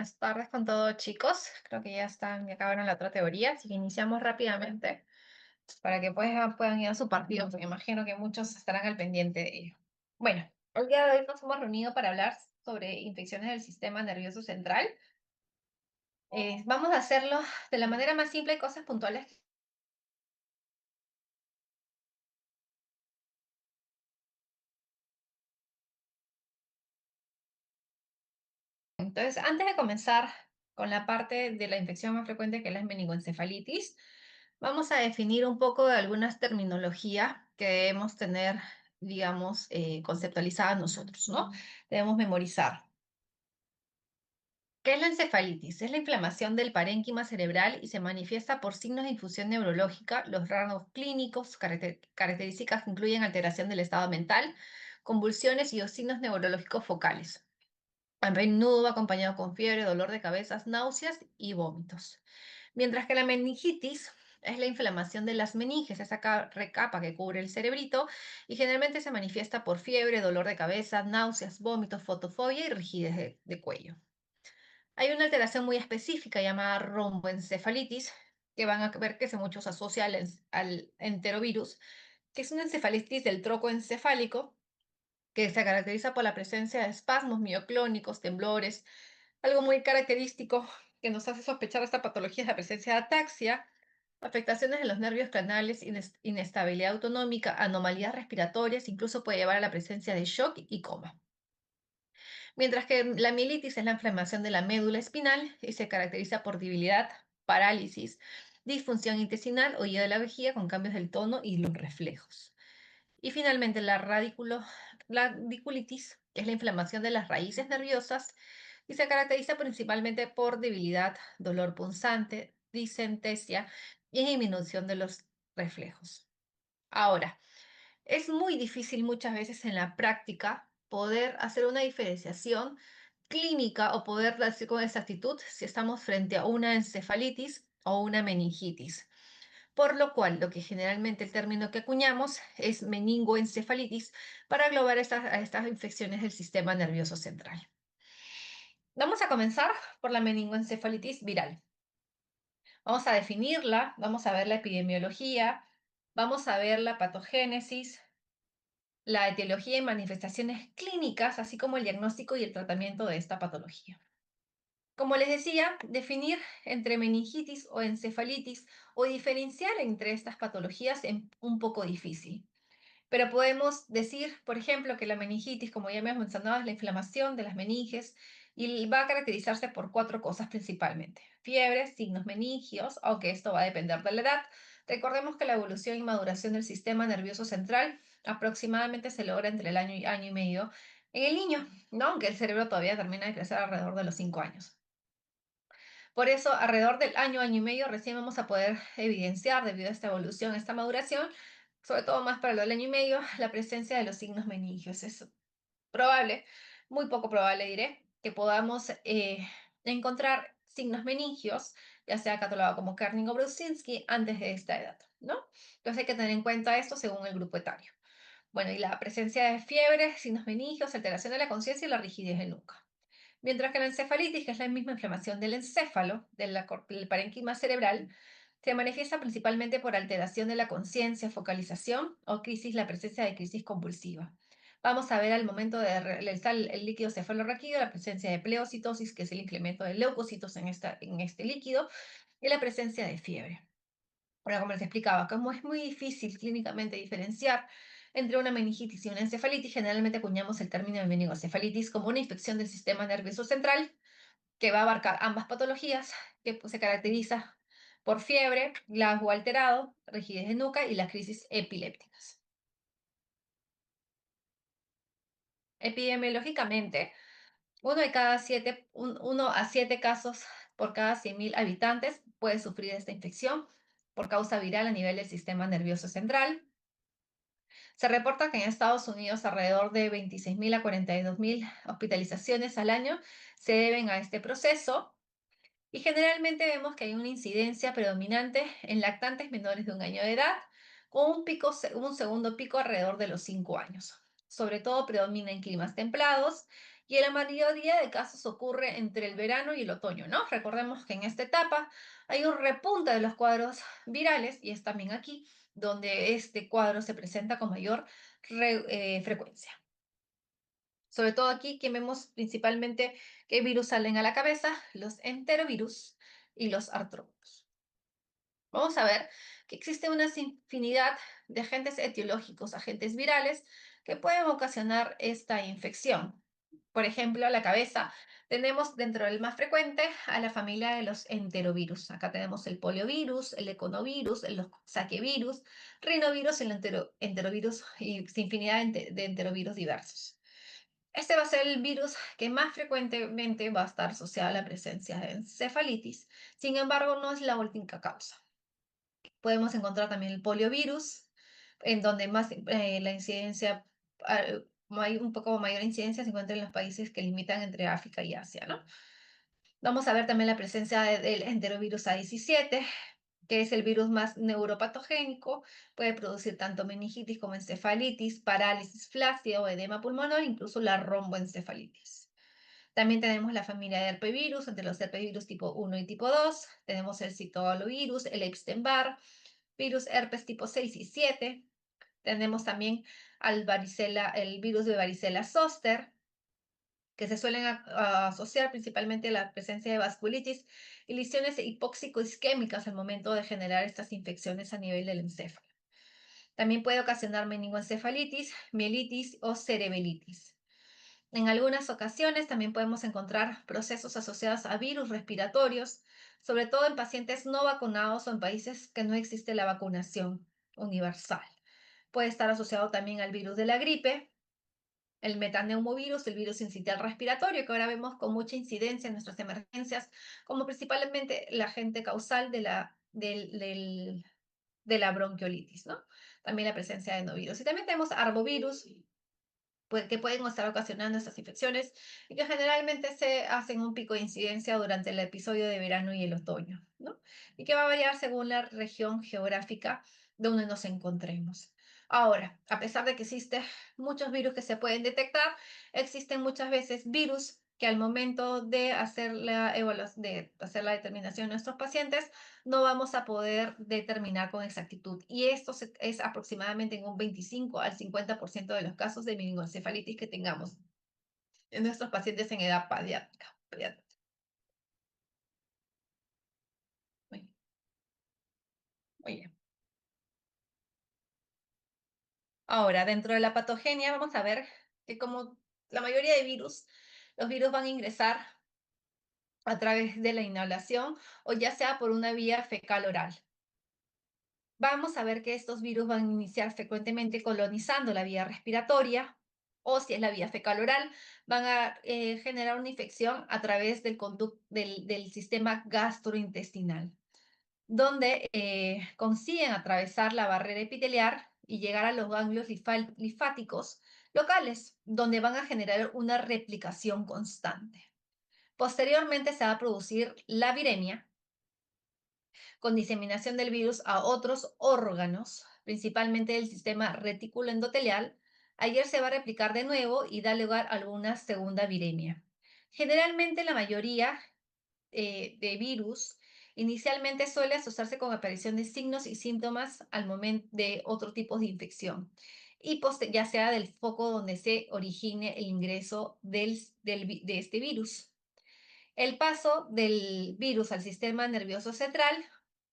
Buenas tardes con todos, chicos. Creo que ya acabaron la otra teoría, así que iniciamos rápidamente para que puedan ir a su partido, porque imagino que muchos estarán al pendiente de ello. Bueno, el día de hoy nos hemos reunido para hablar sobre infecciones del sistema nervioso central. Vamos a hacerlo de la manera más simple y cosas puntuales. Entonces, antes de comenzar con la parte de la infección más frecuente que es la meningoencefalitis, vamos a definir un poco de algunas terminologías que debemos tener, digamos, conceptualizadas nosotros, ¿no? Debemos memorizar. ¿Qué es la encefalitis? Es la inflamación del parénquima cerebral y se manifiesta por signos de infusión neurológica. Los rasgos clínicos, características que incluyen alteración del estado mental, convulsiones y los signos neurológicos focales. A menudo va acompañado con fiebre, dolor de cabeza, náuseas y vómitos. Mientras que la meningitis es la inflamación de las meninges, esa recapa que cubre el cerebrito, y generalmente se manifiesta por fiebre, dolor de cabeza, náuseas, vómitos, fotofobia y rigidez de cuello. Hay una alteración muy específica llamada romboencefalitis, que van a ver que se muchos asocia al enterovirus, que es una encefalitis del troco encefálico que se caracteriza por la presencia de espasmos mioclónicos, temblores. Algo muy característico que nos hace sospechar esta patología es la presencia de ataxia, afectaciones de los nervios canales, inestabilidad autonómica, anomalías respiratorias, incluso puede llevar a la presencia de shock y coma. Mientras que la mielitis es la inflamación de la médula espinal y se caracteriza por debilidad, parálisis, disfunción intestinal, oído de la vejiga con cambios del tono y los reflejos. Y finalmente, la radiculitis es la inflamación de las raíces nerviosas y se caracteriza principalmente por debilidad, dolor punzante, disentesia y disminución de los reflejos. Ahora, es muy difícil muchas veces en la práctica poder hacer una diferenciación clínica o poder decir con exactitud si estamos frente a una encefalitis o una meningitis. Por lo cual, lo que generalmente el término que acuñamos es meningoencefalitis para englobar a estas infecciones del sistema nervioso central. Vamos a comenzar por la meningoencefalitis viral. Vamos a definirla, vamos a ver la epidemiología, vamos a ver la patogénesis, la etiología y manifestaciones clínicas, así como el diagnóstico y el tratamiento de esta patología. Como les decía, definir entre meningitis o encefalitis o diferenciar entre estas patologías es un poco difícil. Pero podemos decir, por ejemplo, que la meningitis, como ya hemos mencionado, es la inflamación de las meninges y va a caracterizarse por cuatro cosas principalmente. Fiebre, signos meningios, aunque esto va a depender de la edad. Recordemos que la evolución y maduración del sistema nervioso central aproximadamente se logra entre el año y medio en el niño, ¿no? Aunque el cerebro todavía termina de crecer alrededor de los 5 años. Por eso, alrededor del año y medio, recién vamos a poder evidenciar, debido a esta evolución, esta maduración, sobre todo más para lo del año y medio, la presencia de los signos meningios. Es probable, muy poco probable diré, que podamos encontrar signos meningios, ya sea catalogado como Kerning o Brusinski, antes de esta edad, ¿no? Entonces hay que tener en cuenta esto según el grupo etario. Bueno, y la presencia de fiebre, signos meningios, alteración de la conciencia y la rigidez del nuca. Mientras que la encefalitis, que es la misma inflamación del encéfalo, del parénquima cerebral, se manifiesta principalmente por alteración de la conciencia, focalización o la presencia de crisis convulsiva. Vamos a ver al momento de realizar el líquido cefalorraquídeo la presencia de pleocitosis, que es el incremento de leucocitos en este líquido, y la presencia de fiebre. Ahora, como les explicaba, como es muy difícil clínicamente diferenciar entre una meningitis y una encefalitis, generalmente acuñamos el término de meningocefalitis como una infección del sistema nervioso central que va a abarcar ambas patologías, que pues, se caracteriza por fiebre, glasgow alterado, rigidez de nuca y las crisis epilépticas. Epidemiológicamente, uno a 7 casos por cada 100.000 habitantes puede sufrir esta infección por causa viral a nivel del sistema nervioso central. Se reporta que en Estados Unidos alrededor de 26.000 a 42.000 hospitalizaciones al año se deben a este proceso y generalmente vemos que hay una incidencia predominante en lactantes menores de 1 año de edad, con un segundo pico alrededor de los 5 años. Sobre todo predomina en climas templados y en la mayoría de casos ocurre entre el verano y el otoño, ¿no? Recordemos que en esta etapa hay un repunte de los cuadros virales y es también aquí donde este cuadro se presenta con mayor frecuencia. Sobre todo aquí que vemos principalmente qué virus salen a la cabeza, los enterovirus y los artrópodos. Vamos a ver que existe una infinidad de agentes etiológicos, agentes virales, que pueden ocasionar esta infección. Por ejemplo, la cabeza, tenemos dentro del más frecuente a la familia de los enterovirus. Acá tenemos el poliovirus, el econovirus, el saquevirus, rinovirus y el enterovirus y infinidad de enterovirus diversos. Este va a ser el virus que más frecuentemente va a estar asociado a la presencia de encefalitis. Sin embargo, no es la única causa. Podemos encontrar también el poliovirus, en donde más la incidencia, ah, hay un poco mayor incidencia se encuentra en los países que limitan entre África y Asia, ¿no? Vamos a ver también la presencia del enterovirus A17, que es el virus más neuropatogénico, puede producir tanto meningitis como encefalitis, parálisis flácida o edema pulmonar, incluso la romboencefalitis. También tenemos la familia de herpevirus, entre los herpevirus tipo 1 y tipo 2. Tenemos el citolovirus, el Epstein-Barr, virus herpes tipo 6 y 7. Tenemos también el virus de varicela zoster, que se suelen asociar principalmente a la presencia de vasculitis y lesiones hipóxico-isquémicas al momento de generar estas infecciones a nivel del encéfalo. También puede ocasionar meningoencefalitis, mielitis o cerebelitis. En algunas ocasiones también podemos encontrar procesos asociados a virus respiratorios, sobre todo en pacientes no vacunados o en países que no existe la vacunación universal. Puede estar asociado también al virus de la gripe, el metaneumovirus, el virus sincitial respiratorio, que ahora vemos con mucha incidencia en nuestras emergencias, como principalmente el agente causal de la bronquiolitis, ¿no? También la presencia de novirus. Y también tenemos arbovirus, que pueden estar ocasionando estas infecciones y que generalmente se hacen un pico de incidencia durante el episodio de verano y el otoño, ¿no? Y que va a variar según la región geográfica donde nos encontremos. Ahora, a pesar de que existen muchos virus que se pueden detectar, existen muchas veces virus que al momento de hacer de hacer la determinación de nuestros pacientes, no vamos a poder determinar con exactitud. Y esto es aproximadamente en un 25 al 50% de los casos de meningoencefalitis que tengamos en nuestros pacientes en edad pediátrica. Muy bien, muy bien. Ahora, dentro de la patogenia, vamos a ver que como la mayoría de virus, los virus van a ingresar a través de la inhalación o ya sea por una vía fecal oral. Vamos a ver que estos virus van a iniciar frecuentemente colonizando la vía respiratoria o si es la vía fecal oral, van a generar una infección a través del sistema gastrointestinal, donde consiguen atravesar la barrera epitelial y llegar a los ganglios linfáticos locales, donde van a generar una replicación constante. Posteriormente se va a producir la viremia, con diseminación del virus a otros órganos, principalmente del sistema retículo endotelial. Ayer se va a replicar de nuevo y da lugar a alguna segunda viremia. Generalmente la mayoría de virus inicialmente suele asociarse con aparición de signos y síntomas al momento de otro tipo de infección y ya sea del foco donde se origine el ingreso de este virus. El paso del virus al sistema nervioso central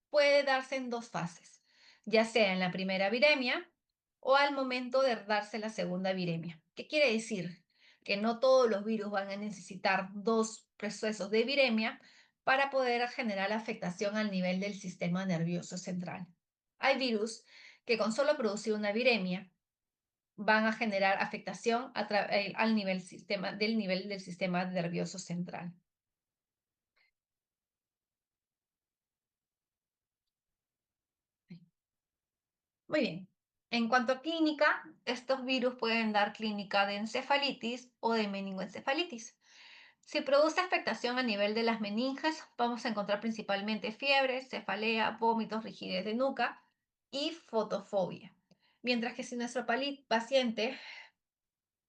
puede darse en dos fases, ya sea en la primera viremia o al momento de darse la segunda viremia. ¿Qué quiere decir? Que no todos los virus van a necesitar dos procesos de viremia para poder generar afectación al nivel del sistema nervioso central. Hay virus que con solo producir una viremia van a generar afectación al del nivel del sistema nervioso central. Muy bien. En cuanto a clínica, estos virus pueden dar clínica de encefalitis o de meningoencefalitis. Si produce afectación a nivel de las meninges, vamos a encontrar principalmente fiebre, cefalea, vómitos, rigidez de nuca y fotofobia. Mientras que si nuestro paciente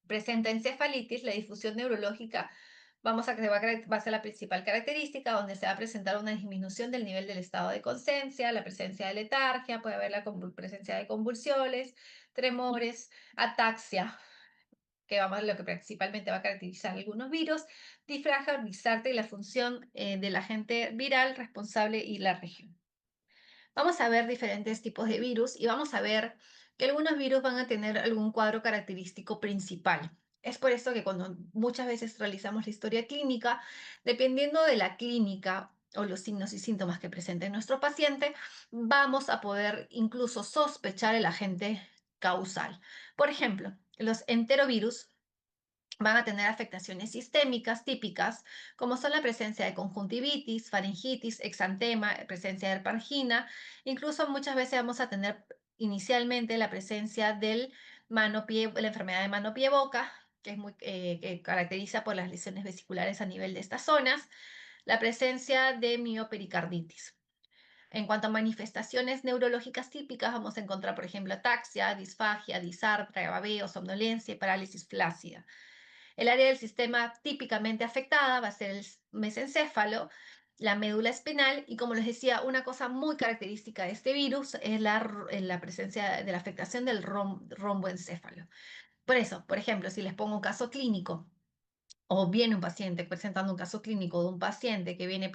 presenta encefalitis, la difusión neurológica va a ser la principal característica, donde se va a presentar una disminución del nivel del estado de conciencia, la presencia de letargia, puede haber la presencia de convulsiones, tremores, ataxia, lo que principalmente va a caracterizar algunos virus, disfragia, bizarte y la función del agente viral responsable y la región. Vamos a ver diferentes tipos de virus y vamos a ver que algunos virus van a tener algún cuadro característico principal. Es por eso que cuando muchas veces realizamos la historia clínica, dependiendo de la clínica o los signos y síntomas que presente nuestro paciente, vamos a poder incluso sospechar el agente causal. Por ejemplo, los enterovirus van a tener afectaciones sistémicas típicas, como son la presencia de conjuntivitis, faringitis, exantema, presencia de herpangina. Incluso muchas veces vamos a tener inicialmente la presencia del mano-pie, la enfermedad de mano-pie-boca, que caracteriza por las lesiones vesiculares a nivel de estas zonas, la presencia de miopericarditis. En cuanto a manifestaciones neurológicas típicas, vamos a encontrar, por ejemplo, ataxia, disfagia, disartria, babeo, somnolencia y parálisis flácida. El área del sistema típicamente afectada va a ser el mesencéfalo, la médula espinal y, como les decía, una cosa muy característica de este virus es la presencia de la afectación del romboencéfalo. Por eso, por ejemplo, si les pongo un caso clínico o viene un paciente presentando un caso clínico de un paciente que viene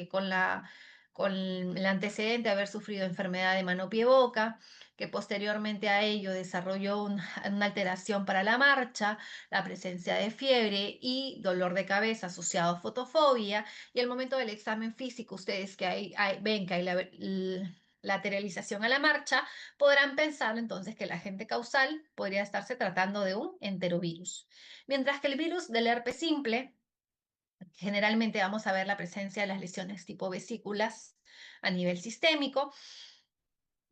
con el antecedente de haber sufrido enfermedad de mano, pie, boca, que posteriormente a ello desarrolló una alteración para la marcha, la presencia de fiebre y dolor de cabeza asociado a fotofobia, y al momento del examen físico, ustedes que ven que hay lateralización a la marcha, podrán pensar entonces que el agente causal podría estarse tratando de un enterovirus. Mientras que el virus del herpes simple, generalmente vamos a ver la presencia de las lesiones tipo vesículas a nivel sistémico.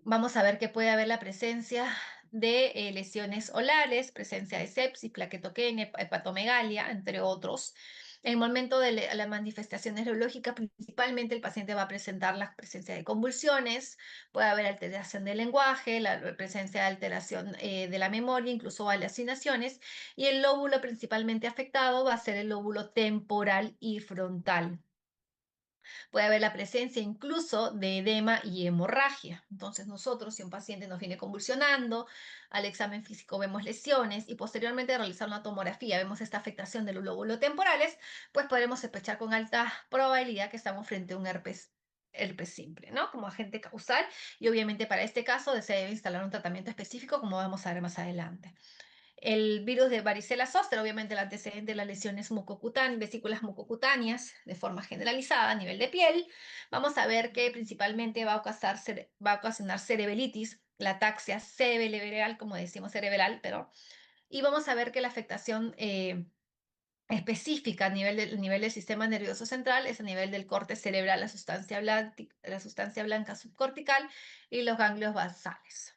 Vamos a ver que puede haber la presencia de lesiones olares, presencia de sepsis, plaquetoquenia, hepatomegalia, entre otros. En el momento de las manifestaciones neurológicas, principalmente el paciente va a presentar la presencia de convulsiones, puede haber alteración del lenguaje, la presencia de alteración de la memoria, incluso alucinaciones, y el lóbulo principalmente afectado va a ser el lóbulo temporal y frontal. Puede haber la presencia incluso de edema y hemorragia. Entonces nosotros, si un paciente nos viene convulsionando, al examen físico vemos lesiones y posteriormente de realizar una tomografía vemos esta afectación de los lóbulos temporales, pues podremos sospechar con alta probabilidad que estamos frente a un herpes simple, ¿no? Como agente causal, y obviamente para este caso se debe instalar un tratamiento específico, como vamos a ver más adelante. El virus de varicela zoster, obviamente el antecedente de las lesiones vesículas mucocutáneas de forma generalizada a nivel de piel. Vamos a ver que principalmente va a ocasionar cerebritis, la ataxia cerebral, como decimos cerebral, y vamos a ver que la afectación específica a nivel del sistema nervioso central es a nivel del corte cerebral, la sustancia blanca subcortical y los ganglios basales.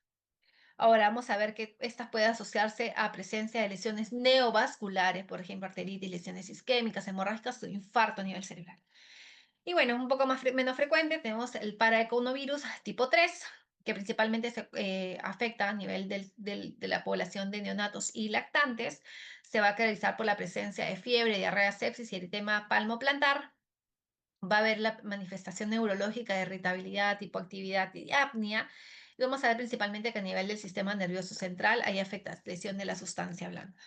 Ahora vamos a ver que estas pueden asociarse a presencia de lesiones neovasculares, por ejemplo, arteritis, lesiones isquémicas, hemorrágicas o infarto a nivel cerebral. Y bueno, un poco menos frecuente tenemos el paraeconovirus tipo 3, que principalmente afecta a nivel de la población de neonatos y lactantes. Se va a caracterizar por la presencia de fiebre, diarrea, sepsis y eritema palmoplantar. Va a haber la manifestación neurológica de irritabilidad, hipoactividad y apnea. Y vamos a ver principalmente que a nivel del sistema nervioso central hay afectación de la sustancia blanca.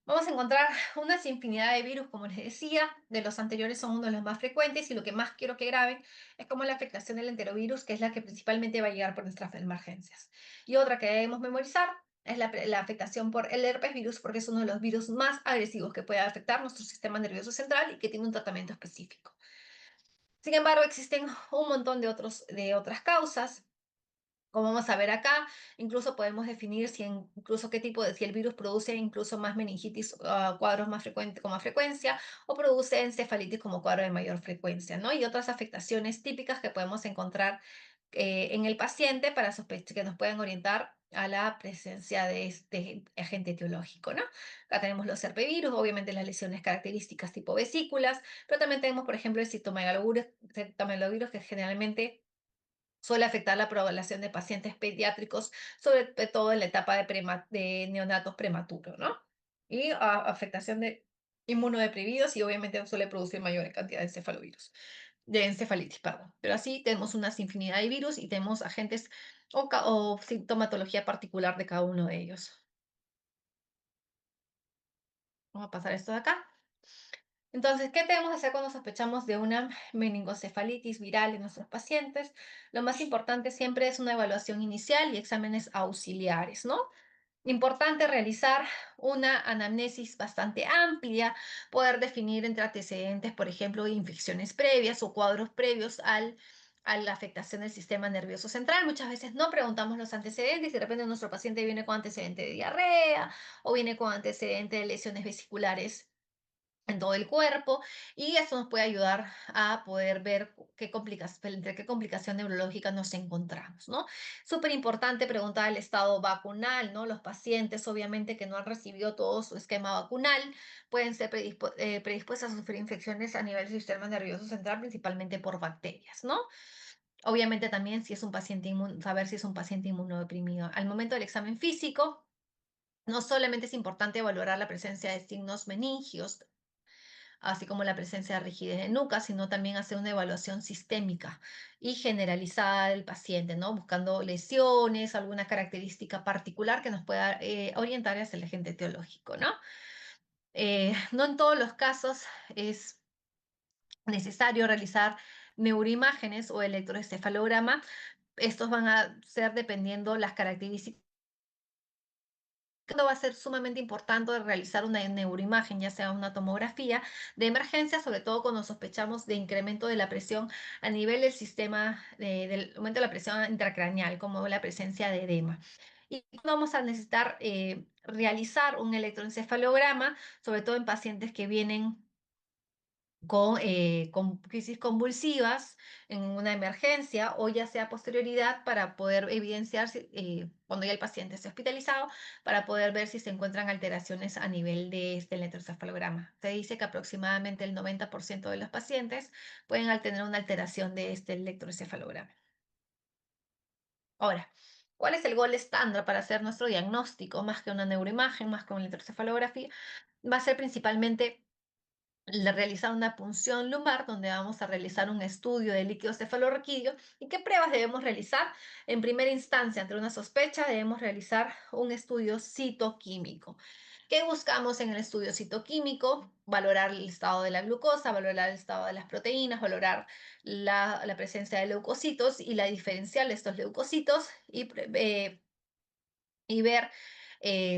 Vamos a encontrar una infinidad de virus, como les decía, de los anteriores son uno de los más frecuentes y lo que más quiero que graben es como la afectación del enterovirus, que es la que principalmente va a llegar por nuestras emergencias. Y otra que debemos memorizar es la afectación por el herpes virus, porque es uno de los virus más agresivos que puede afectar nuestro sistema nervioso central y que tiene un tratamiento específico. Sin embargo, existen un montón de otras causas. Como vamos a ver acá, incluso podemos definir incluso qué tipo si el virus produce incluso más meningitis, cuadros más frecuentes con más frecuencia, o produce encefalitis como cuadro de mayor frecuencia, ¿no? Y otras afectaciones típicas que podemos encontrar en el paciente para sospechar que nos pueden orientar a la presencia de este agente etiológico, ¿no? Acá tenemos los herpevirus, obviamente las lesiones características tipo vesículas, pero también tenemos, por ejemplo, el citomegalovirus que generalmente Suele afectar la población de pacientes pediátricos, sobre todo en la etapa de neonatos prematuros, ¿no? Y afectación de inmunodeprimidos y obviamente suele producir mayor cantidad de encefalitis, perdón. Pero así tenemos una infinidad de virus y tenemos agentes o sintomatología particular de cada uno de ellos. Vamos a pasar esto de acá. Entonces, ¿qué debemos hacer cuando sospechamos de una meningocefalitis viral en nuestros pacientes? Lo más importante siempre es una evaluación inicial y exámenes auxiliares, ¿no? Importante realizar una anamnesis bastante amplia, poder definir entre antecedentes, por ejemplo, infecciones previas o cuadros previos a la afectación del sistema nervioso central. Muchas veces no preguntamos los antecedentes y de repente nuestro paciente viene con antecedente de diarrea o viene con antecedente de lesiones vesiculares en todo el cuerpo y eso nos puede ayudar a poder ver entre qué complicación neurológica nos encontramos, ¿no? Súper importante preguntar el estado vacunal, ¿no? Los pacientes, obviamente, que no han recibido todo su esquema vacunal, pueden ser predispuestos a sufrir infecciones a nivel del sistema nervioso central, principalmente por bacterias, ¿no? Obviamente también si es un paciente saber si es un paciente inmunodeprimido. Al momento del examen físico, no solamente es importante valorar la presencia de signos meningios, así como la presencia de rigidez de nuca, sino también hacer una evaluación sistémica y generalizada del paciente, ¿no? Buscando lesiones, alguna característica particular que nos pueda orientar hacia el agente etiológico, ¿no? No en todos los casos es necesario realizar neuroimágenes o electroencefalograma. Estos van a ser dependiendo las características. Va a ser sumamente importante realizar una neuroimagen, ya sea una tomografía de emergencia, sobre todo cuando sospechamos de incremento de la presión a nivel del sistema, del aumento de la presión intracraneal, como la presencia de edema. Y vamos a necesitar realizar un electroencefalograma, sobre todo en pacientes que vienen con crisis convulsivas en una emergencia o ya sea posterioridad para poder evidenciar cuando ya el paciente esté hospitalizado, para poder ver si se encuentran alteraciones a nivel de este electroencefalograma. Se dice que aproximadamente el 90% de los pacientes pueden tener una alteración de este electroencefalograma. Ahora, ¿cuál es el gol estándar para hacer nuestro diagnóstico? Más que una neuroimagen, más que una electroencefalografía, va a ser principalmente realizar una punción lumbar donde vamos a realizar un estudio de líquido cefalorraquídeo. ¿Y qué pruebas debemos realizar? En primera instancia, ante una sospecha, debemos realizar un estudio citoquímico. ¿Qué buscamos en el estudio citoquímico? Valorar el estado de la glucosa, valorar el estado de las proteínas, valorar la presencia de leucocitos y la diferencial de estos leucocitos y ver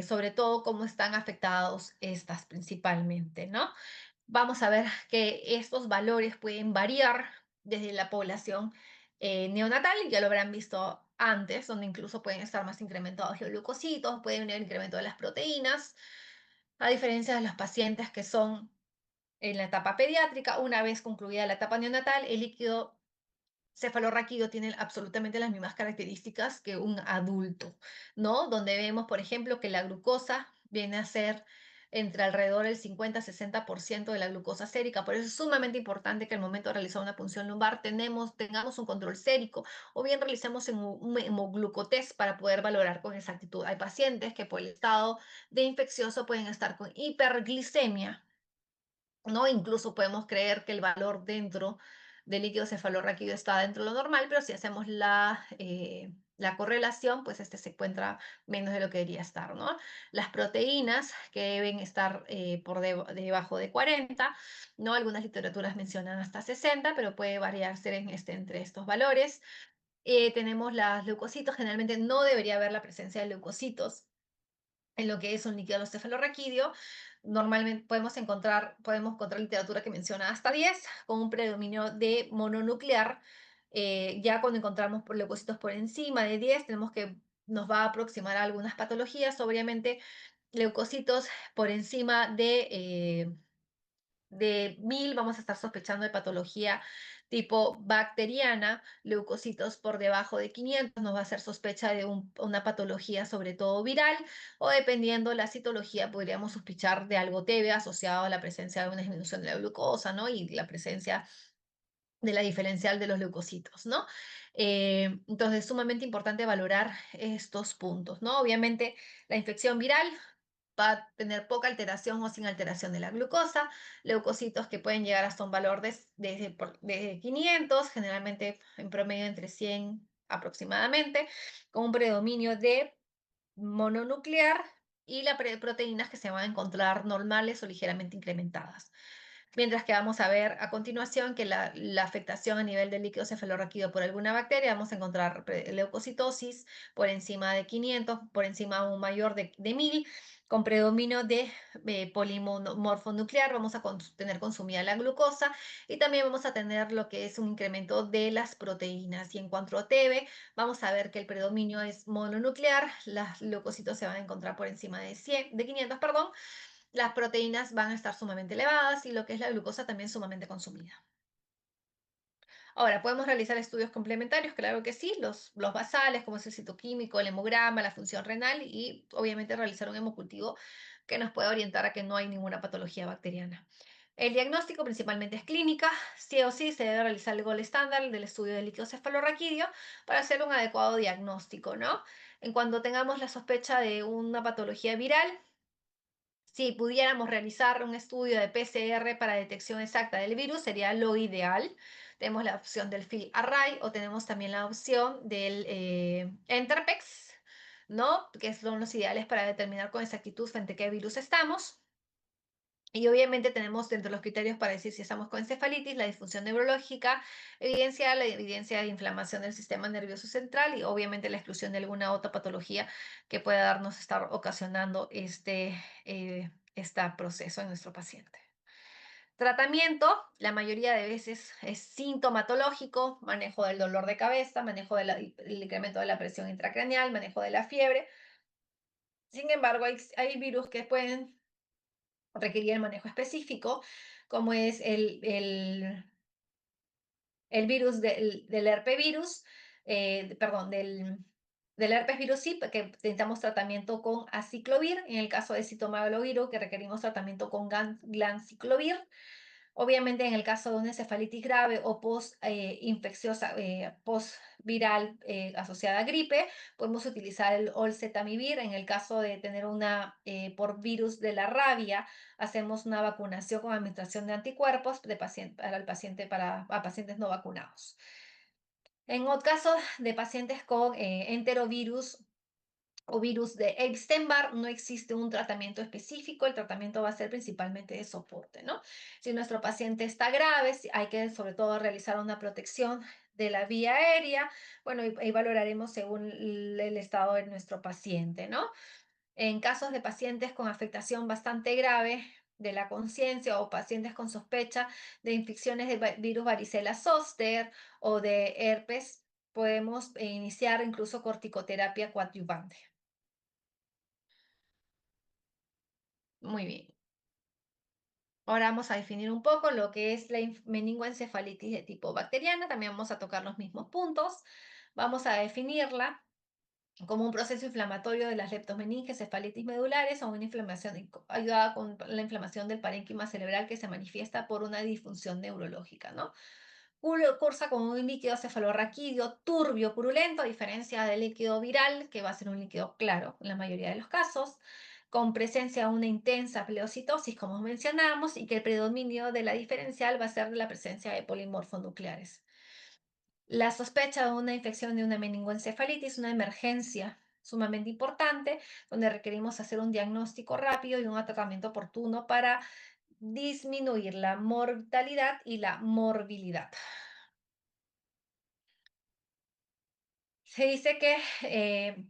sobre todo cómo están afectados estas principalmente, ¿no? Vamos a ver que estos valores pueden variar desde la población neonatal, ya lo habrán visto antes, donde incluso pueden estar más incrementados los leucocitos, pueden haber incremento de las proteínas, a diferencia de los pacientes que son en la etapa pediátrica. Una vez concluida la etapa neonatal, el líquido cefalorraquídeo tiene absolutamente las mismas características que un adulto, ¿no? Donde vemos, por ejemplo, que la glucosa viene a ser entre alrededor del 50-60% de la glucosa sérica. Por eso es sumamente importante que al momento de realizar una punción lumbar tengamos un control sérico o bien realicemos un hemoglucotest para poder valorar con exactitud. Hay pacientes que por el estado de infeccioso pueden estar con hiperglicemia, ¿no? Incluso podemos creer que el valor dentro del líquido cefalorraquídeo está dentro de lo normal, pero si hacemos la correlación, pues este se encuentra menos de lo que debería estar, ¿no? Las proteínas que deben estar debajo de 40, ¿no? Algunas literaturas mencionan hasta 60, pero puede variarse entre estos valores. Tenemos las leucocitos, generalmente no debería haber la presencia de leucocitos en lo que es un líquido cefalorraquídeo. Normalmente podemos encontrar literatura que menciona hasta 10, con un predominio de mononuclear. Ya cuando encontramos leucocitos por encima de 10, nos va a aproximar a algunas patologías. Obviamente, leucocitos por encima de 1000 vamos a estar sospechando de patología tipo bacteriana. Leucocitos por debajo de 500 nos va a hacer sospecha de una patología sobre todo viral, o dependiendo la citología podríamos sospechar de algo TB asociado a la presencia de una disminución de la glucosa, ¿no? Y la presencia de la diferencial de los leucocitos, ¿no? Entonces, es sumamente importante valorar estos puntos, ¿no? Obviamente, la infección viral va a tener poca alteración o sin alteración de la glucosa, leucocitos que pueden llegar hasta un valor de 500, generalmente en promedio entre 100 aproximadamente, con un predominio de mononuclear y las proteínas que se van a encontrar normales o ligeramente incrementadas. Mientras que vamos a ver a continuación que la afectación a nivel del líquido cefalorraquídeo por alguna bacteria, vamos a encontrar leucocitosis por encima de 500, por encima aún mayor de 1000, con predominio de polimorfonuclear, vamos a tener consumida la glucosa y también vamos a tener lo que es un incremento de las proteínas. Y en cuanto a TB, vamos a ver que el predominio es mononuclear, las leucocitos se van a encontrar por encima de 100, de 500, perdón, las proteínas van a estar sumamente elevadas y lo que es la glucosa también sumamente consumida. Ahora, ¿podemos realizar estudios complementarios? Claro que sí, los basales, como es el citoquímico, el hemograma, la función renal y obviamente realizar un hemocultivo que nos pueda orientar a que no hay ninguna patología bacteriana. El diagnóstico principalmente es clínica, sí o sí se debe realizar el gol estándar del estudio del líquido cefalorraquídeo para hacer un adecuado diagnóstico, ¿no? En cuanto tengamos la sospecha de una patología viral, si pudiéramos realizar un estudio de PCR para detección exacta del virus, sería lo ideal. Tenemos la opción del field array o tenemos también la opción del Enterpex, ¿no? Que son los ideales para determinar con exactitud frente a qué virus estamos. Y obviamente tenemos dentro de los criterios para decir si estamos con encefalitis, la disfunción neurológica, la evidencia de inflamación del sistema nervioso central y obviamente la exclusión de alguna otra patología que pueda estar ocasionando este proceso en nuestro paciente. Tratamiento, la mayoría de veces es sintomatológico, manejo del dolor de cabeza, manejo del incremento de la presión intracraneal, manejo de la fiebre. Sin embargo, hay virus que pueden requerir el manejo específico, como es el virus del herpevirus, perdón, del herpes virus sí, que necesitamos tratamiento con aciclovir. En el caso de citomegalovirus, que requerimos tratamiento con ganciclovir. Obviamente, en el caso de una encefalitis grave o post-infecciosa, post-viral asociada a gripe, podemos utilizar el olcetamivir. En el caso de tener una por virus de la rabia, hacemos una vacunación con administración de anticuerpos para el paciente, a pacientes no vacunados. En otro caso de pacientes con enterovirus o virus de Epstein-Barr, no existe un tratamiento específico, el tratamiento va a ser principalmente de soporte, ¿no? Si nuestro paciente está grave, hay que sobre todo realizar una protección de la vía aérea, bueno, y valoraremos según el estado de nuestro paciente, ¿no? En casos de pacientes con afectación bastante grave de la conciencia o pacientes con sospecha de infecciones de virus varicela zoster o de herpes, podemos iniciar incluso corticoterapia coadyuvante. Muy bien. Ahora vamos a definir un poco lo que es la meningoencefalitis de tipo bacteriana. También vamos a tocar los mismos puntos. Vamos a definirla como un proceso inflamatorio de las leptomeninges, cefalitis medulares o una inflamación ayudada con la inflamación del parénquima cerebral que se manifiesta por una disfunción neurológica, ¿no? Cursa con un líquido cefalorraquídeo turbio, purulento, a diferencia del líquido viral, que va a ser un líquido claro en la mayoría de los casos, con presencia de una intensa pleocitosis, como mencionamos, y que el predominio de la diferencial va a ser la presencia de polimorfonucleares. La sospecha de una infección de una meningoencefalitis es una emergencia sumamente importante, donde requerimos hacer un diagnóstico rápido y un tratamiento oportuno para disminuir la mortalidad y la morbilidad. Se dice que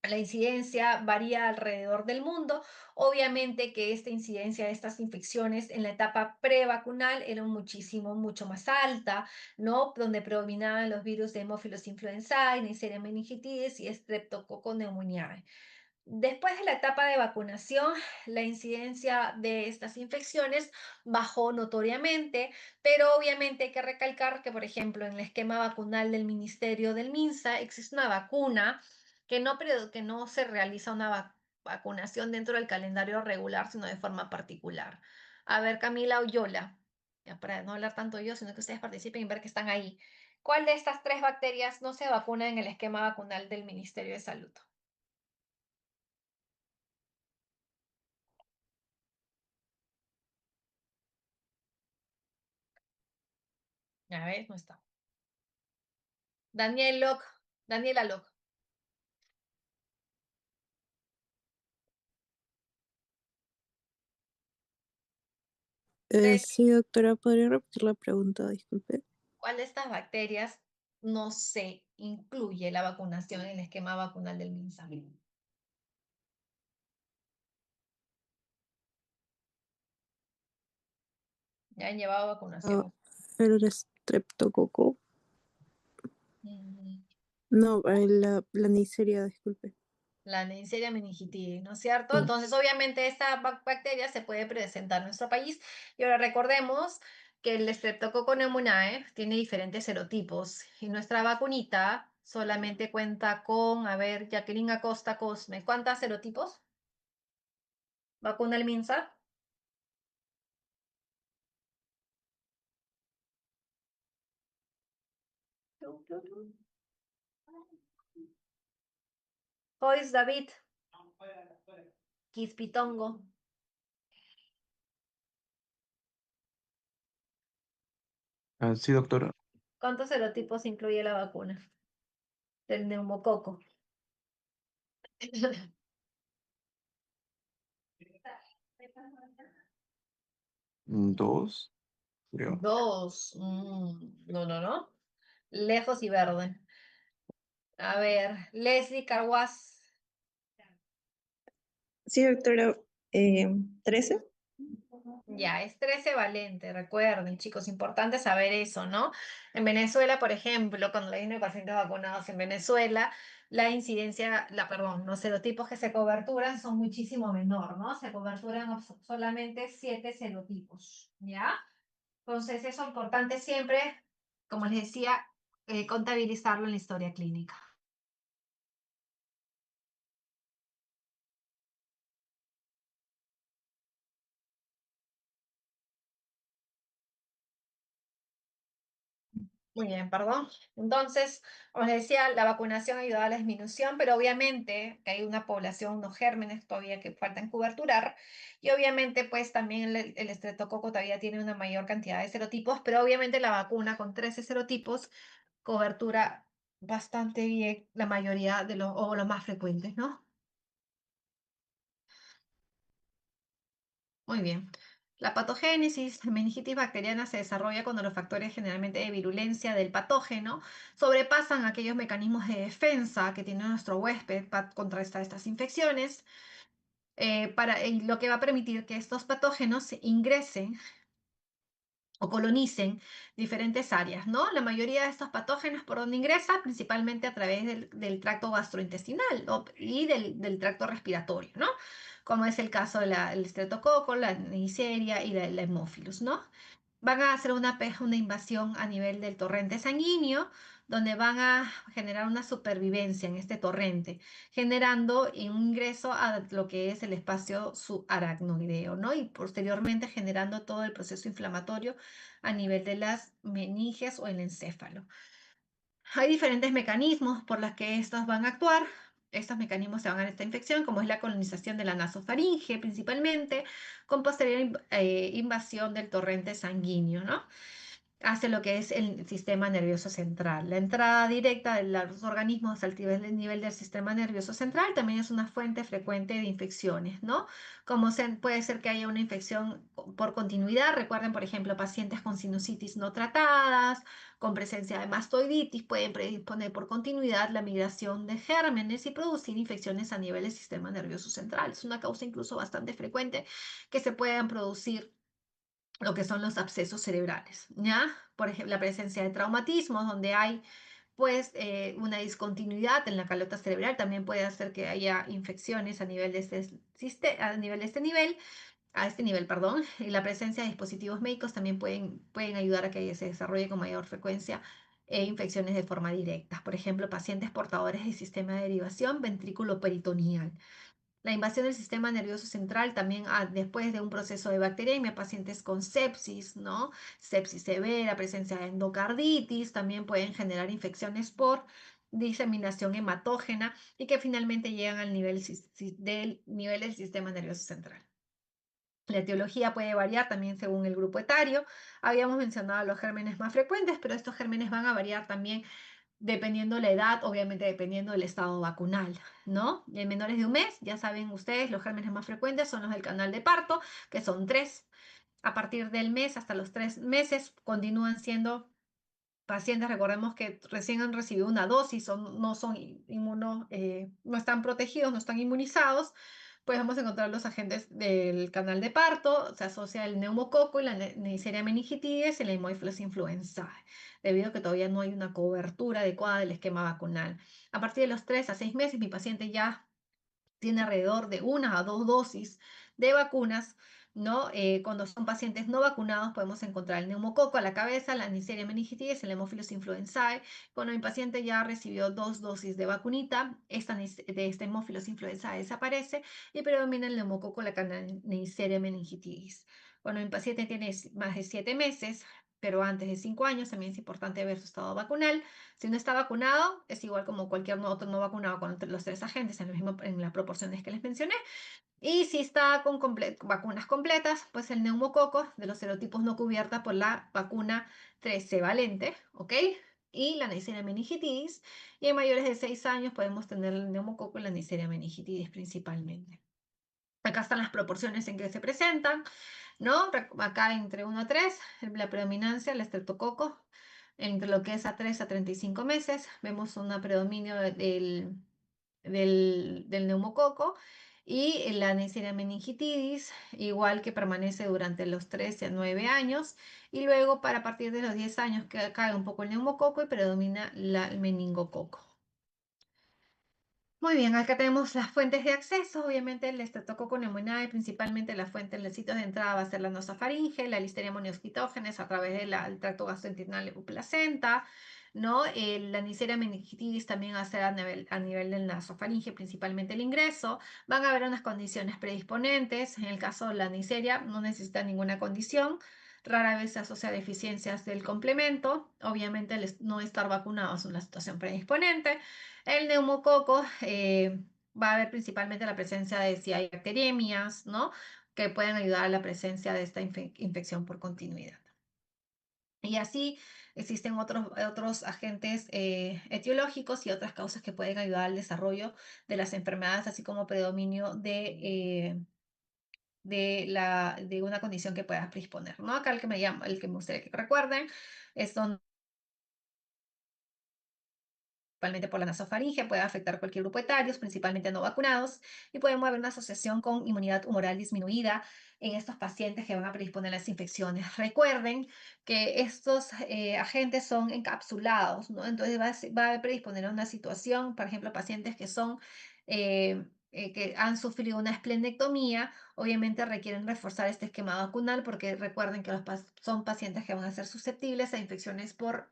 la incidencia varía alrededor del mundo. Obviamente que esta incidencia de estas infecciones en la etapa prevacunal era mucho más alta, ¿no? Donde predominaban los virus de Haemophilus influenzae, Neisseria meningitis y Streptococcus pneumoniae. Después de la etapa de vacunación, la incidencia de estas infecciones bajó notoriamente, pero obviamente hay que recalcar que, por ejemplo, en el esquema vacunal del Ministerio del MINSA existe una vacuna que no se realiza una vacunación dentro del calendario regular, sino de forma particular. A ver, Camila Oyola. Ya para no hablar tanto yo, sino que ustedes participen y ver que están ahí. ¿Cuál de estas tres bacterias no se vacuna en el esquema vacunal del Ministerio de Salud? A ver, no está. Daniel Locke, Daniela Locke. Tres. Sí, doctora, ¿podría repetir la pregunta? Disculpe. ¿Cuál de estas bacterias no se incluye la vacunación en el esquema vacunal del MINSA? Ya han llevado Ah, vacunación. el estreptococo. Mm, No, la Neisseria, disculpe. La Neisseria meningitidis, ¿no es cierto? Sí. Entonces, obviamente, esta bacteria se puede presentar en nuestro país. Y ahora recordemos que el Streptococcus pneumoniae tiene diferentes serotipos y nuestra vacunita solamente cuenta con, a ver, Jacqueline Acosta Cosme, ¿cuántos serotipos? ¿Vacuna el MINSA? Joyce David, Quispitongo. Sí, doctora. ¿Cuántos serotipos incluye la vacuna del neumococo? Dos, creo. Dos. No, no, no. Lejos y verde. A ver, Leslie Carguas. Sí, doctora, 13. Ya, es 13 valente, recuerden, chicos, importante saber eso, ¿no? En Venezuela, por ejemplo, cuando hay pacientes vacunados en Venezuela, la incidencia, perdón, los serotipos que se coberturan son muchísimo menor, ¿no? Se coberturan solamente 7 serotipos, ¿ya? Entonces, eso es importante siempre, como les decía, contabilizarlo en la historia clínica. Muy bien, perdón. Entonces, como les decía, la vacunación ayuda a la disminución, pero obviamente que hay una población, unos gérmenes todavía que faltan coberturar, y obviamente pues también el estreptococo todavía tiene una mayor cantidad de serotipos, pero obviamente la vacuna con 13 serotipos cobertura bastante bien la mayoría de los, o los más frecuentes, ¿no? Muy bien. La patogénesis meningitis bacteriana se desarrolla cuando los factores generalmente de virulencia del patógeno sobrepasan aquellos mecanismos de defensa que tiene nuestro huésped para contrarrestar estas infecciones, y lo que va a permitir que estos patógenos ingresen o colonicen diferentes áreas, ¿no? La mayoría de estos patógenos por donde ingresa, principalmente a través del tracto gastrointestinal y del tracto respiratorio, ¿no? Como es el caso del estreptococo, la Neisseria y la Haemophilus, ¿no? Van a hacer una invasión a nivel del torrente sanguíneo, donde van a generar una supervivencia en este torrente, generando un ingreso a lo que es el espacio subaracnoideo, ¿no? Y posteriormente generando todo el proceso inflamatorio a nivel de las meninges o el encéfalo. Hay diferentes mecanismos por los que estos van a actuar. Estos mecanismos se van a esta infección, como es la colonización de la nasofaringe principalmente, con posterior invasión del torrente sanguíneo, ¿no? Hacia lo que es el sistema nervioso central. La entrada directa de los organismos al nivel del sistema nervioso central también es una fuente frecuente de infecciones, ¿no? Como puede ser que haya una infección por continuidad. Recuerden, por ejemplo, pacientes con sinusitis no tratadas, con presencia de mastoiditis, pueden predisponer por continuidad la migración de gérmenes y producir infecciones a nivel del sistema nervioso central. Es una causa incluso bastante frecuente que se puedan producir lo que son los abscesos cerebrales, ¿ya? Por ejemplo, la presencia de traumatismos, donde hay pues una discontinuidad en la calota cerebral, también puede hacer que haya infecciones a nivel de a nivel de este nivel, a este nivel, perdón, y la presencia de dispositivos médicos también pueden ayudar a que se desarrolle con mayor frecuencia infecciones de forma directa. Por ejemplo, pacientes portadores de sistema de derivación ventrículo peritoneal. La invasión del sistema nervioso central también después de un proceso de bacteriemia, pacientes con sepsis, ¿no? Sepsis severa, presencia de endocarditis, también pueden generar infecciones por diseminación hematógena y que finalmente llegan al del nivel del sistema nervioso central. La etiología puede variar también según el grupo etario. Habíamos mencionado los gérmenes más frecuentes, pero estos gérmenes van a variar también dependiendo la edad, obviamente dependiendo del estado vacunal, ¿no? En menores de un mes, ya saben ustedes, los gérmenes más frecuentes son los del canal de parto, que son 3. A partir del mes hasta los 3 meses continúan siendo pacientes, recordemos que recién han recibido una dosis, no son no están protegidos, no están inmunizados, pues vamos a encontrar los agentes del canal de parto, se asocia el neumococo y la Neisseria meningitidis y la Haemophilus influenzae, debido a que todavía no hay una cobertura adecuada del esquema vacunal. A partir de los 3 a 6 meses, mi paciente ya tiene alrededor de 1 a 2 dosis de vacunas, ¿no? Cuando son pacientes no vacunados podemos encontrar el neumococo a la cabeza, la Neisseria meningitidis, el Haemophilus influenzae. Cuando mi paciente ya recibió 2 dosis de vacunita, de este Haemophilus influenzae desaparece y predomina el neumococo, la Neisseria meningitidis. Cuando mi paciente tiene más de 7 meses, pero antes de 5 años, también es importante ver su estado vacunal. Si no está vacunado, es igual como cualquier otro no vacunado con los 3 agentes en las proporciones que les mencioné. Y si está con vacunas completas, pues el neumococo de los serotipos no cubierta por la vacuna 13 valente, ¿ok? Y la Neisseria meningitidis. Y en mayores de 6 años podemos tener el neumococo y la Neisseria meningitidis principalmente. Acá están las proporciones en que se presentan, ¿no? Acá entre 1 a 3, la predominancia, el estreptococo, entre lo que es a 3 a 35 meses, vemos un predominio del neumococo y la Neisseria meningitidis, igual que permanece durante los 13 a 9 años, y luego para partir de los 10 años que cae un poco el neumococo y predomina el meningococo. Muy bien, acá tenemos las fuentes de acceso. Obviamente el Streptococcus pneumoniae, principalmente la fuente en los sitios de entrada va a ser la nasofaringe, la Listeria monocytogenes a través del tracto gastrointestinal o placenta, ¿no? La Neisseria meningitidis también va a ser a nivel del nasofaringe, principalmente el ingreso. Van a haber unas condiciones predisponentes. En el caso de la Neisseria no necesita ninguna condición. Rara vez se asocia a deficiencias del complemento. Obviamente el no estar vacunado es una situación predisponente. El neumococo va a haber principalmente la presencia de si hay bacteriemias, ¿no? Que pueden ayudar a la presencia de esta infección por continuidad. Y así existen otros agentes etiológicos y otras causas que pueden ayudar al desarrollo de las enfermedades, así como predominio de una condición que pueda predisponer, ¿no? Acá el que me gustaría que recuerden son principalmente por la nasofaringe, puede afectar cualquier grupo etario, principalmente no vacunados, y podemos haber una asociación con inmunidad humoral disminuida en estos pacientes que van a predisponer a las infecciones. Recuerden que estos agentes son encapsulados, ¿no? Entonces va a predisponer a una situación, por ejemplo, pacientes que han sufrido una esplenectomía, obviamente requieren reforzar este esquema vacunal porque recuerden que son pacientes que van a ser susceptibles a infecciones por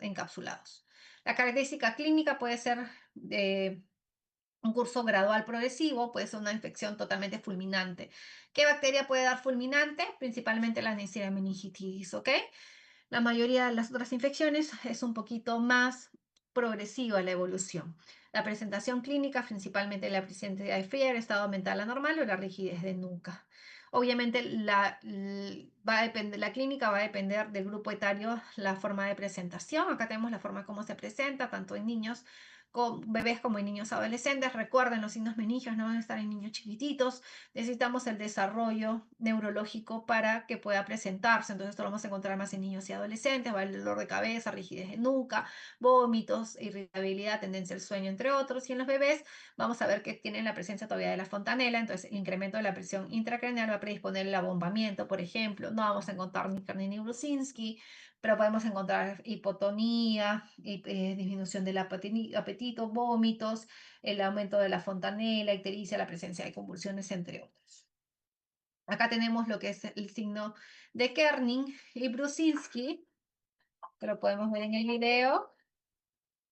encapsulados. La característica clínica puede ser un curso gradual progresivo, puede ser una infección totalmente fulminante. ¿Qué bacteria puede dar fulminante? Principalmente la Neisseria meningitidis, ¿ok? La mayoría de las otras infecciones es un poquito más progresiva la evolución. La presentación clínica, principalmente la presencia de fiebre, estado mental anormal o la rigidez de nuca. Obviamente la clínica va a depender del grupo etario, la forma de presentación. Acá tenemos la forma como se presenta, tanto en niños, bebés como en niños adolescentes. Recuerden, los signos meningios no van a estar en niños chiquititos. Necesitamos el desarrollo neurológico para que pueda presentarse. Entonces, esto lo vamos a encontrar más en niños y adolescentes. Va el dolor de cabeza, rigidez de nuca, vómitos, irritabilidad, tendencia al sueño, entre otros. Y en los bebés vamos a ver que tienen la presencia todavía de la fontanela. Entonces, el incremento de la presión intracraneal va a predisponer el abombamiento, por ejemplo. No vamos a encontrar ni Karnini ni Brusinski, pero podemos encontrar hipotonía, disminución del apetito, vómitos, el aumento de la fontanela, ictericia, la presencia de convulsiones, entre otros. Acá tenemos lo que es el signo de Kerning y Brusinski, que lo podemos ver en el video.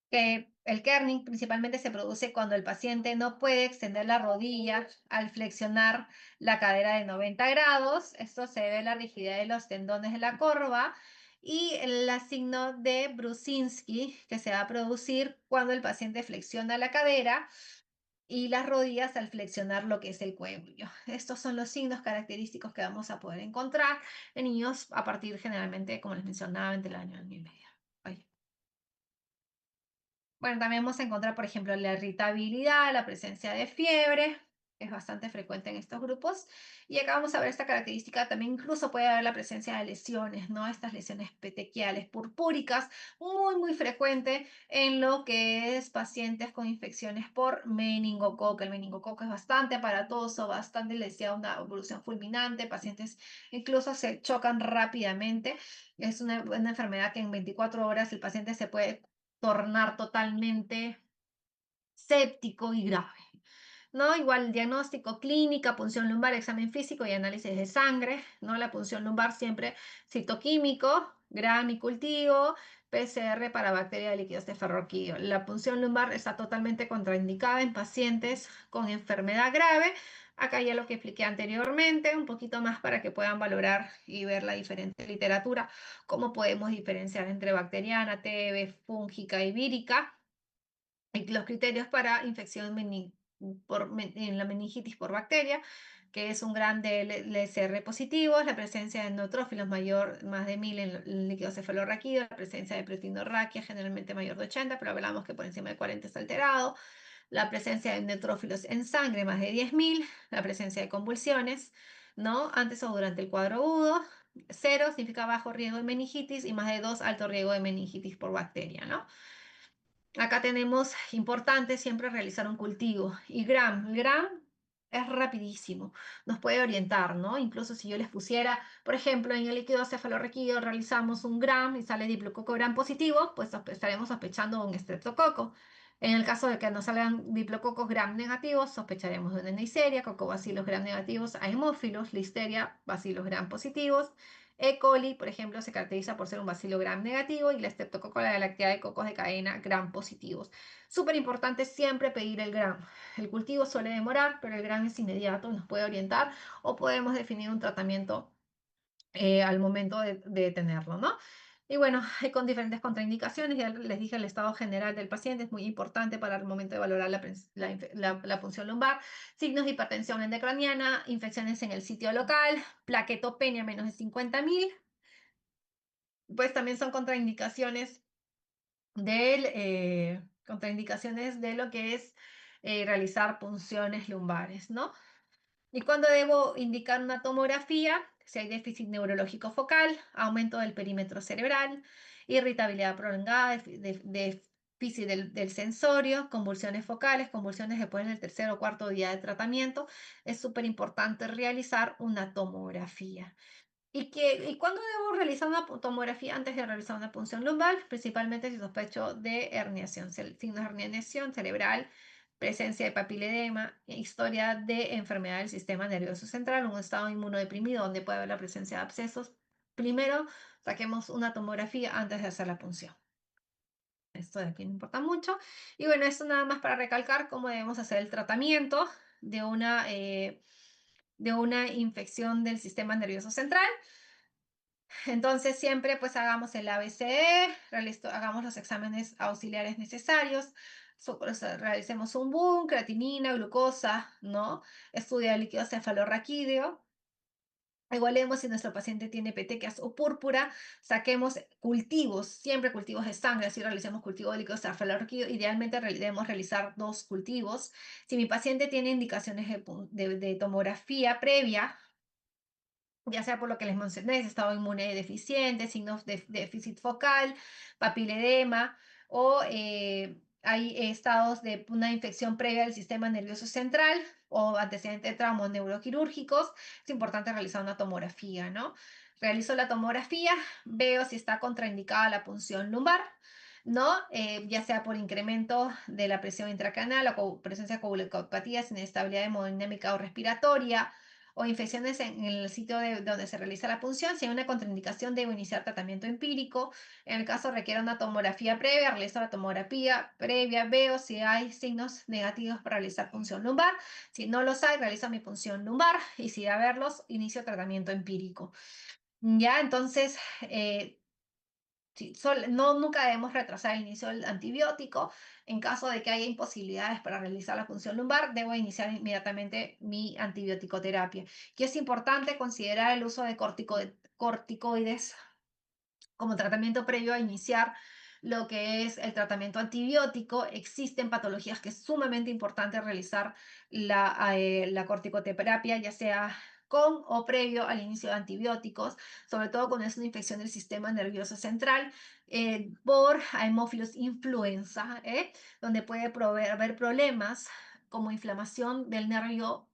que el kerning principalmente se produce cuando el paciente no puede extender la rodilla al flexionar la cadera de 90 grados. Esto se debe a la rigidez de los tendones de la corva y el signo de Brusinski que se va a producir cuando el paciente flexiona la cadera y las rodillas al flexionar lo que es el cuello. Estos son los signos característicos que vamos a poder encontrar en niños a partir generalmente, como les mencionaba, entre el año y medio. Ay. Bueno, también vamos a encontrar, por ejemplo, la irritabilidad, la presencia de fiebre, que es bastante frecuente en estos grupos. Y acá vamos a ver esta característica, también incluso puede haber la presencia de lesiones, ¿no? Estas lesiones petequiales purpúricas, muy frecuente en lo que es pacientes con infecciones por meningococo. El meningococo es bastante aparatoso, bastante les da una evolución fulminante, pacientes incluso se chocan rápidamente. Es una enfermedad que en 24 horas el paciente se puede tornar totalmente séptico y grave, ¿no? Igual diagnóstico, clínica, punción lumbar, examen físico y análisis de sangre, ¿no? La punción lumbar siempre citoquímico, Gram y cultivo, PCR para bacteria de líquidos de ferroquídeo. La punción lumbar está totalmente contraindicada en pacientes con enfermedad grave. Acá ya lo que expliqué anteriormente, un poquito más para que puedan valorar y ver la diferente literatura, cómo podemos diferenciar entre bacteriana, TB, fúngica y vírica. Y los criterios para infección en la meningitis por bacteria, que es un gran DLSR positivo, la presencia de neutrófilos mayor, más de 1000 en líquido cefalorraquídeo, la presencia de proteinorraquia generalmente mayor de 80, pero hablamos que por encima de 40 está alterado, la presencia de neutrófilos en sangre más de 10.000, la presencia de convulsiones, ¿no? Antes o durante el cuadro agudo, 0 significa bajo riesgo de meningitis y más de 2 alto riesgo de meningitis por bacteria, ¿no? Acá tenemos importante siempre realizar un cultivo. Y Gram es rapidísimo, nos puede orientar, ¿no? Incluso si yo les pusiera, por ejemplo, en el líquido cefalorraquídeo realizamos un Gram y sale diplococo Gram positivo, pues estaremos sospechando un estreptococo. En el caso de que nos salgan diplococos Gram negativos, sospecharemos de una Neisseria, cocobacilos Gram negativos a hemófilos, Listeria, bacilos Gram positivos. E. coli, por ejemplo, se caracteriza por ser un bacilo gram negativo y la Streptococcus galactea de cocos de cadena gram positivos. Súper importante siempre pedir el gram. El cultivo suele demorar, pero el gram es inmediato y nos puede orientar o podemos definir un tratamiento al momento de tenerlo, ¿no? Y bueno, con diferentes contraindicaciones, ya les dije el estado general del paciente es muy importante para el momento de valorar la punción lumbar, signos de hipertensión endocraniana, infecciones en el sitio local, plaquetopenia menos de 50.000, pues también son contraindicaciones de lo que es realizar punciones lumbares, ¿no? ¿Y cuándo debo indicar una tomografía? Si hay déficit neurológico focal, aumento del perímetro cerebral, irritabilidad prolongada, déficit del sensorio, convulsiones focales, convulsiones después del tercer o cuarto día de tratamiento, es súper importante realizar una tomografía. ¿Y cuándo debo realizar una tomografía antes de realizar una punción lumbar? Principalmente si sospecho de herniación, signos de herniación cerebral, presencia de papiledema, historia de enfermedad del sistema nervioso central, un estado inmunodeprimido donde puede haber la presencia de abscesos. Primero, saquemos una tomografía antes de hacer la punción. Esto de aquí no importa mucho. Y bueno, esto nada más para recalcar cómo debemos hacer el tratamiento de una infección del sistema nervioso central. Entonces siempre pues hagamos el ABCE, hagamos los exámenes auxiliares necesarios, realicemos un BUN, creatinina, glucosa, ¿no? Estudio de líquido cefalorraquídeo. Evaluemos si nuestro paciente tiene petequias o púrpura, saquemos cultivos, siempre cultivos de sangre, así realicemos cultivo de líquido cefalorraquídeo. Idealmente debemos realizar 2 cultivos. Si mi paciente tiene indicaciones de tomografía previa, ya sea por lo que les mencioné, estado inmune deficiente, signos de déficit focal, papiledema, o hay estados de una infección previa del sistema nervioso central o antecedentes de traumas neuroquirúrgicos, es importante realizar una tomografía, ¿no? Realizo la tomografía, veo si está contraindicada la punción lumbar, ¿no? Ya sea por incremento de la presión intracraneal o presencia de coagulopatía, inestabilidad hemodinámica o respiratoria, o infecciones en el sitio donde se realiza la punción. Si hay una contraindicación, debo iniciar tratamiento empírico. En el caso requiera una tomografía previa, realizo la tomografía previa, veo si hay signos negativos para realizar punción lumbar. Si no los hay, realizo mi punción lumbar y si de haberlos, inicio tratamiento empírico. Ya, entonces, sí, nunca debemos retrasar el inicio del antibiótico. En caso de que haya imposibilidades para realizar la punción lumbar, debo iniciar inmediatamente mi antibiótico-terapia. Y es importante considerar el uso de corticoides como tratamiento previo a iniciar lo que es el tratamiento antibiótico. Existen patologías que es sumamente importante realizar la corticoterapia, ya sea con o previo al inicio de antibióticos, sobre todo cuando es una infección del sistema nervioso central por Haemophilus influenza, donde puede haber problemas como inflamación del nervio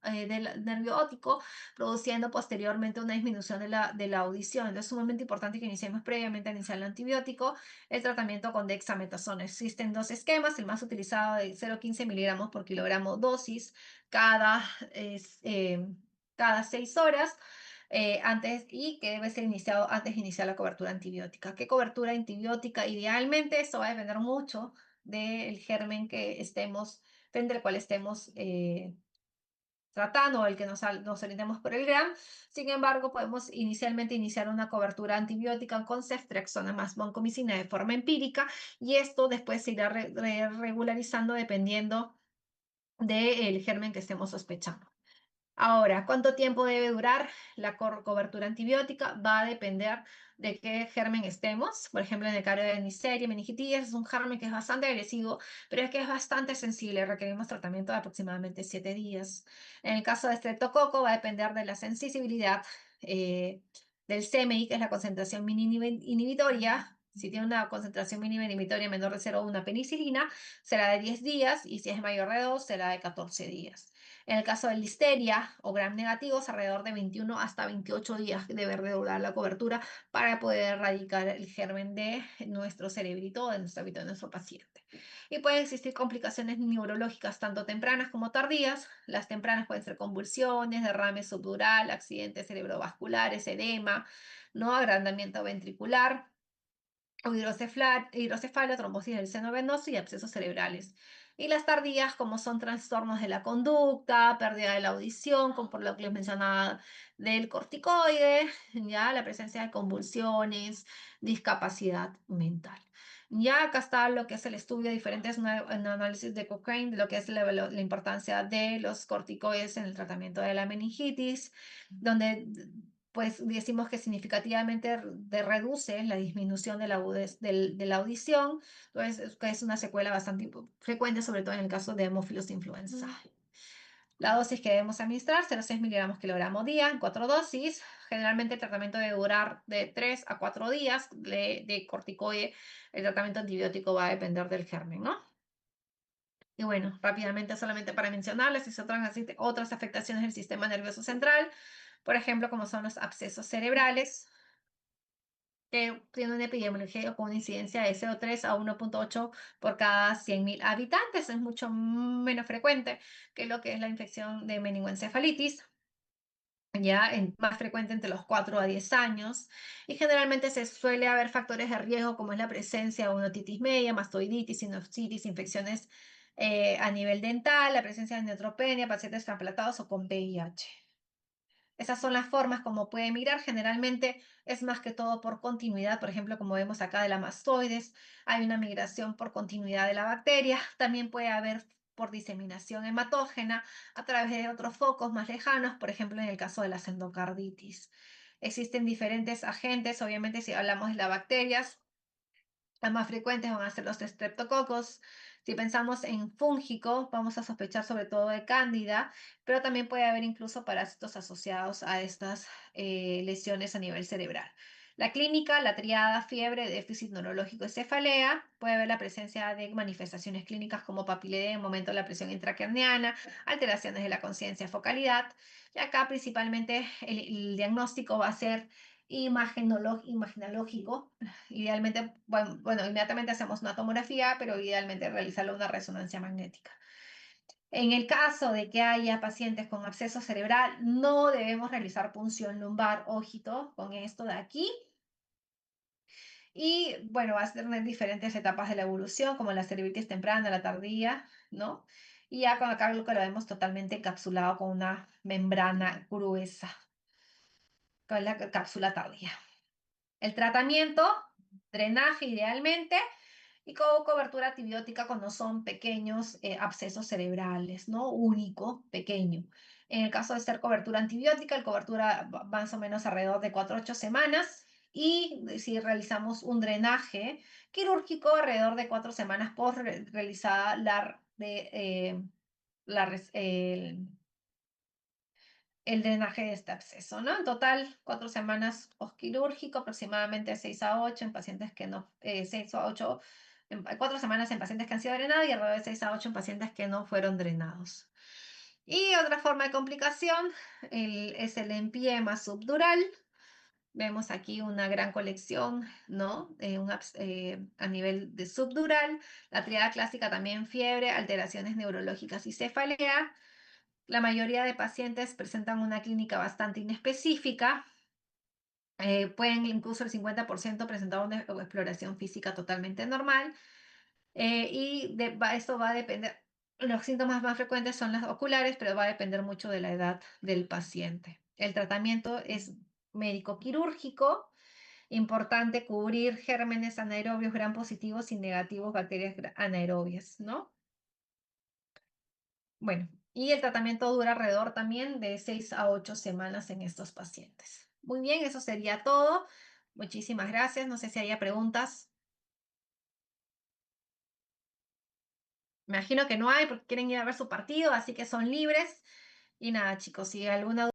óptico, produciendo posteriormente una disminución de la audición. Entonces es sumamente importante que iniciemos previamente a iniciar el antibiótico, el tratamiento con dexametasona. Existen dos esquemas, el más utilizado de 0,15 miligramos por kilogramo dosis cada, cada 6 horas. Antes y que debe ser iniciado antes de iniciar la cobertura antibiótica. ¿Qué cobertura antibiótica? Idealmente, eso va a depender mucho del germen que estemos, frente al cual estemos tratando o el que nos orientemos por el GRAM. Sin embargo, podemos inicialmente iniciar una cobertura antibiótica con ceftriaxona más vancomicina de forma empírica y esto después se irá regularizando dependiendo del germen que estemos sospechando. Ahora, ¿cuánto tiempo debe durar la cobertura antibiótica? Va a depender de qué germen estemos. Por ejemplo, en el caso de Neisseria meningitis es un germen que es bastante agresivo, pero es que es bastante sensible. Requerimos tratamiento de aproximadamente 7 días. En el caso de Streptococo va a depender de la sensibilidad del CMI, que es la concentración mínima inhibitoria. Si tiene una concentración mínima inhibitoria menor de 0,1 penicilina, será de 10 días y si es mayor de 2, será de 14 días. En el caso de listeria o gram negativos, alrededor de 21 hasta 28 días debe durar la cobertura para poder erradicar el germen de nuestro cerebrito o de nuestro hábito de nuestro paciente. Y pueden existir complicaciones neurológicas tanto tempranas como tardías. Las tempranas pueden ser convulsiones, derrame subdural, accidentes cerebrovasculares, edema, ¿no? Agrandamiento ventricular, o hidrocefalo, trombosis del seno venoso y abscesos cerebrales. Y las tardías, como son trastornos de la conducta, pérdida de la audición, como por lo que les mencionaba del corticoide, ya la presencia de convulsiones, discapacidad mental. Ya acá está lo que es el estudio de diferentes análisis de Cochrane, de lo que es la importancia de los corticoides en el tratamiento de la meningitis, donde pues decimos que significativamente reduce la disminución de de la audición, entonces que es una secuela bastante frecuente, sobre todo en el caso de Haemophilus influenza. La dosis que debemos administrar, 0,6 miligramos kilogramo día, en 4 dosis. Generalmente el tratamiento debe durar de 3 a 4 días de corticoide. El tratamiento antibiótico va a depender del germen, ¿no? Y bueno, rápidamente solamente para mencionarles, existen otras afectaciones del sistema nervioso central, por ejemplo, como son los abscesos cerebrales, que tiene una epidemiología con una incidencia de 0,3 a 1,8 por cada 100.000 habitantes. Es mucho menos frecuente que lo que es la infección de meningoencefalitis, ya más frecuente entre los 4 a 10 años. Y generalmente se suele haber factores de riesgo como es la presencia de una otitis media, mastoiditis, sinusitis, infecciones a nivel dental, la presencia de neutropenia, pacientes trasplantados o con VIH. Esas son las formas como puede migrar. Generalmente es más que todo por continuidad. Por ejemplo, como vemos acá de la mastoides, hay una migración por continuidad de la bacteria. También puede haber por diseminación hematógena a través de otros focos más lejanos, por ejemplo, en el caso de las endocarditis. Existen diferentes agentes, obviamente, si hablamos de las bacterias, las más frecuentes van a ser los estreptococos. Si pensamos en fúngico, vamos a sospechar sobre todo de cándida, pero también puede haber incluso parásitos asociados a estas lesiones a nivel cerebral. La clínica, la triada, fiebre, déficit neurológico y cefalea. Puede haber la presencia de manifestaciones clínicas como papiledema, aumento de la presión intracraniana, alteraciones de la conciencia, focalidad. Y acá principalmente el diagnóstico va a ser imaginológico. Idealmente, bueno, inmediatamente hacemos una tomografía, pero idealmente realizarle una resonancia magnética. En el caso de que haya pacientes con absceso cerebral, no debemos realizar punción lumbar, ojito con esto de aquí. Y bueno, vas a tener diferentes etapas de la evolución, como la cerebritis temprana, la tardía, ¿no? Y ya con acá lo vemos totalmente encapsulado con una membrana gruesa, con la cápsula tardía. El tratamiento, drenaje idealmente, y con cobertura antibiótica cuando son pequeños abscesos cerebrales, ¿no? Único, pequeño. En el caso de ser cobertura antibiótica, el cobertura va más o menos alrededor de 4 a 8 semanas. Y si realizamos un drenaje quirúrgico, alrededor de 4 semanas post realizada el drenaje de este absceso, ¿no? En total, 4 semanas postquirúrgico, aproximadamente 6 a 8 en pacientes que no, 6 a 8, 4 semanas en pacientes que han sido drenados y alrededor de 6 a 8 en pacientes que no fueron drenados. Y otra forma de complicación es el empiema subdural. Vemos aquí una gran colección, ¿no? A nivel de subdural. La triada clásica también fiebre, alteraciones neurológicas y cefalea. La mayoría de pacientes presentan una clínica bastante inespecífica. Pueden incluso el 50% presentar una exploración física totalmente normal. Esto va a depender, los síntomas más frecuentes son las oculares, pero va a depender mucho de la edad del paciente. El tratamiento es médico-quirúrgico. Importante cubrir gérmenes anaerobios gram positivos y negativos, bacterias anaerobias, ¿no? Bueno, y el tratamiento dura alrededor también de 6 a 8 semanas en estos pacientes. Muy bien, eso sería todo. Muchísimas gracias. No sé si haya preguntas. Me imagino que no hay porque quieren ir a ver su partido, así que son libres. Y nada, chicos, si alguna